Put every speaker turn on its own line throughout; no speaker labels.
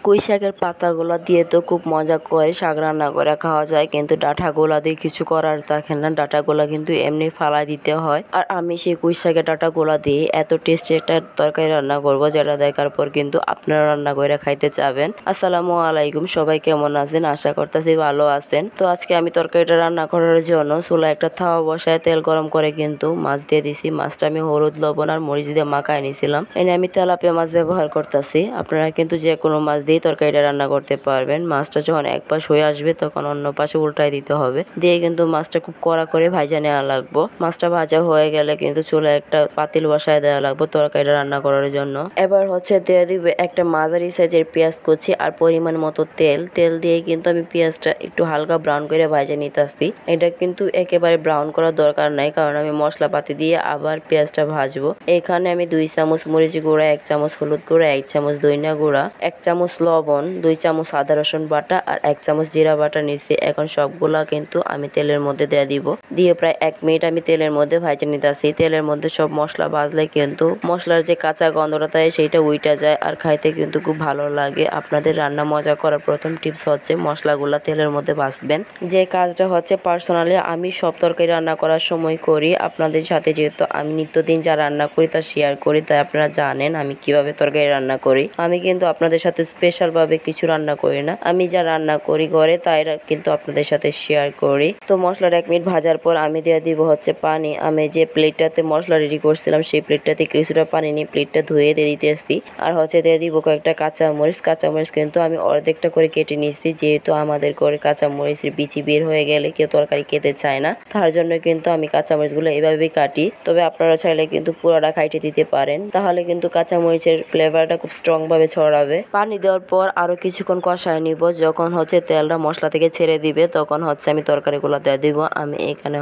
পুঁই শাকের পাতাগুলো দিয়ে তো খুব মজা করে শাক রান্না করে খাওয়া যায়, কিন্তু ডাঁটাগুলা দিয়ে কিছু করার থাকে না। ডাঁটাগুলা কিন্তু এমনি ফালাই দিতে হয়। আর আমি সেই পুঁই শাকের ডাঁটাগুলা দিয়ে এত টেস্টি একটা তরকারি রান্না করবো, যেটা দেখার পর কিন্তু আপনারা রান্না করে খাইতে চাবেন। আসসালামু আলাইকুম, সবাই কেমন আছেন? আশা করতেছি ভালো আছেন। তো আজকে আমি তরকারিটা রান্না করার জন্য চুলায় একটা তাওয়া বসায় তেল গরম করে কিন্তু মাছ দিয়ে দিছি। মাছটা আমি হলুদ, লবণ আর মরিচ দিয়ে মাখায় নিয়েছিলাম। এনে আমি তেলাপিয়া মাছ ব্যবহার করতেছি। আপনারা কিন্তু যে কোনো মাছ দিয়ে তরকারিটা রান্না করতে পারবেন। মাছটা যখন এক পাশ হয়ে আসবে তখন অন্য পাশে উল্টাই দিতে হবে। দিয়ে কিন্তু মাছটা খুব কড়া করে ভাজা নেওয়া লাগবো। মাছটা ভাজা হয়ে গেলে কিন্তু চুলায় একটা পাতিল বসায় দেওয়া লাগবে তরকারিটা রান্না করার জন্য। এবার দিয়ে দিবে একটা মাঝারি সাইজের পেঁয়াজ কুচি আর পরিমাণ মতো তেল দিয়ে কিন্তু আমি পেঁয়াজটা একটু হালকা ব্রাউন করে ভাজা নিতেছি। এটা কিন্তু একেবারে ব্রাউন করার দরকার নাই, কারণ আমি মশলাপাতি দিয়ে আবার পেঁয়াজটা ভাজবো। এখানে আমি 2 চামচ মরিচ গুঁড়া, 1 চামচ হলুদ গুঁড়া, 1 চামচ ধনিয়া গুঁড়া, 1 চামচ লবণ, 2 চামচ আদা রসুন বাটা আর 1 চামচ জিরা বাটা নিচ্ছি। এখন সবগুলা কিন্তু আমি তেলের মধ্যে দিব। দিয়ে প্রায় 1 মিনিট আমি তেলের মধ্যে ভাজা নিতেছি। তেলের মধ্যে সব মশলা ভাজলে কিন্তু মশলার যে কাঁচা গন্ধটা থাকে সেইটা উইটা যায় আর খাইতে কিন্তু খুব ভালো লাগে। আপনাদের রান্না মজা করার প্রথম টিপস হচ্ছে মশলাগুলা তেলের মধ্যে ভাজবেন। যে কাজটা হচ্ছে পার্সোনালি আমি সব তরকারি রান্না করার সময় করি। আপনাদের সাথে যেহেতু আমি নিত্যদিন যা রান্না করি তা শেয়ার করি, তাই আপনারা জানেন আমি কিভাবে তরকারি রান্না করি। আমি কিন্তু আপনাদের সাথে স্পেশাল ভাবে কিছু রান্না করি না। আমি যা রান্না করি ঘরে তাই কিন্তু আপনাদের সাথে শেয়ার করি। তো মশলাটা 1 মিনিট ভাজার পর আমি দিয়ে দিব হচ্ছে পানি। আমি যে প্লেটটাতে মশলা রেডি করছিলাম সেই প্লেটটাতে কিছুটা পানি নিয়ে প্লেটটা ধুয়ে দিয়ে দিতেছি। আর দিয়ে দিব কয়েকটা কাঁচামরিচ। কাঁচামরিচ কিন্তু আমি অর্ধেকটা করে কেটে নিচ্ছি, যেহেতু আমাদের ঘরে কাঁচামরিচের বিচি বের হয়ে গেলে কেউ তরকারি খেতে চায় না। তার জন্য কিন্তু আমি কাঁচামরিচগুলো এভাবেই কাটি। তবে আপনারা চাইলে কিন্তু পুরোটা কাটে দিতে পারেন, তাহলে কিন্তু কাঁচামরিচের ফ্লেভারটা খুব স্ট্রং ভাবে ছড়াবে। পানি দেওয়ার পর আরো কিছুক্ষণ কষায় নিব। যখন তেলটা মশলা থেকে ছেড়ে দিবে তখন আমি তরকারিগুলো দিয়ে দিব। আমি এখানে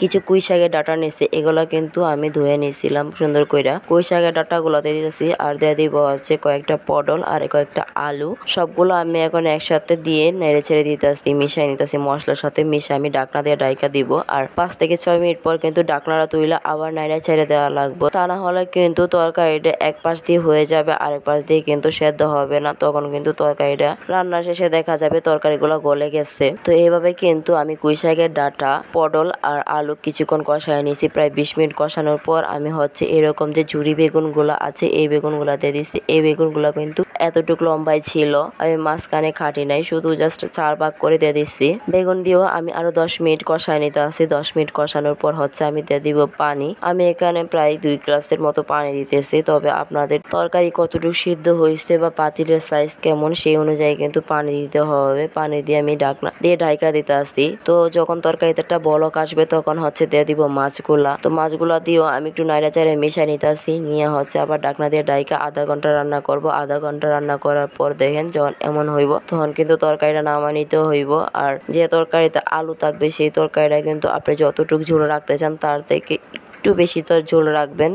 কিছু পুঁই শাকের ডাঁটা নিচ্ছি। এগুলা কিন্তু আমি ধুয়ে নিয়েছিলাম সুন্দর কইরা। পুঁই শাকের ডাঁটাগুলো দিয়ে দিতেছি আর দিয়ে দিব কয়েকটা পটল আর কয়েকটা আলু। সবগুলো আমি এখন একসাথে দিয়ে নেড়ে ছেড়ে দিতেছি, মিশাই নিতেছি মশলার সাথে মিশে আমি ঢাকনা দিয়ে ঢাকা দিব। আর 5 থেকে 6 মিনিট পর কিন্তু ঢাকনাটা তুইলে আবার নাড়া ছেড়ে দেওয়া লাগবে। তা না হলে কিন্তু তরকারিটা এক পাশ দিয়ে হয়ে যাবে, আরেক পাশ দিয়ে কিন্তু সেদ্ধ হবে না। তখন কিন্তু তরকারিটা রান্না শেষে দেখা যাবে তরকারিগুলো গলে গেছে। তো এইভাবে কিন্তু আমি পুঁই শাকের ডাঁটা, পটল আর আলু কিছুক্ষণ কষায় নিয়েছি। প্রায় 20 মিনিট কষানোর পর আমি এরকম যে ঝুরি বেগুনগুলো আছে এই বেগুনগুলো দিয়ে দিচ্ছি। এই বেগুনগুলো কিন্তু এতটুকু লম্বাই ছিল, আমি মাঝখানে খাটি নাই, শুধু জাস্ট 4 ভাগ করে দিয়ে দিচ্ছি। বেগুন দিয়েও আমি আরো 10 মিনিট কষায় নিতে আসি। 10 মিনিট কষানোর পর আমি দিয়ে দিব পানি। আমি এখানে প্রায় 2 গ্লাসের মতো পানি দিতেছি। তবে আপনাদের তরকারি কতটুকু সিদ্ধ হয়েছে বা পাতিলের সাইজ কেমন সেই অনুযায়ী কিন্তু পানি দিতে হবে। পানি দিয়ে আমি ঢাকনা দিয়ে ঢাকা দিতে আসি। তো যখন তরকারিতে একটা বলক আসবে তখন দিয়ে দিব মাছগুলা। তো মাছগুলা দিয়েও আমি একটু নাড়া চাড়ে মিশাই নিতে আসি। নিয়ে আবার ঢাকনা দিয়ে ঢাকা আধা ঘন্টা রান্না করব। আধা ঘন্টা রান্না করার পর দেখেন যখন এমন হইব তখন কিন্তু তরকারিটা নামা নিতে হইব। আর যে তরকারিতে আলু থাকবে সেই তরকারিটা কিন্তু আপনি যতটুকু ঝোল রাখতে চান তার থেকে একটু বেশি ঝোল রাখবেন,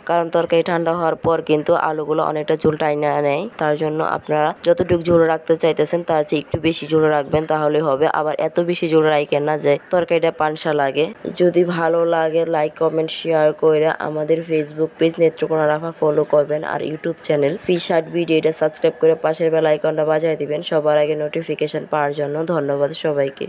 কারণ তরকারি ঠান্ডা হওয়ার পর কিন্তু আলুগুলো অনেকটা ঝোল টাইনা নেয়। তার জন্য আপনারা যতটুকু ঝোল রাখতে চাইতেছেন তার চেয়ে একটু বেশি ঝোল রাখবেন, তাহলে হবে। আবার এত বেশি ঝোল রাখেন না যে তরকারিটা পানসা লাগে। যদি ভালো লাগে লাইক কমেন্ট শেয়ার করে আমাদের ফেসবুক পেজ নেত্রকোনা রাফা ফলো করবেন। আর ইউটিউব চ্যানেল ফিশ হাট ভিডিওটা সাবস্ক্রাইব করে পাশের বেল আইকনটা বাজায় দিবেন সবার আগে নোটিফিকেশন পাওয়ার জন্য। ধন্যবাদ সবাইকে।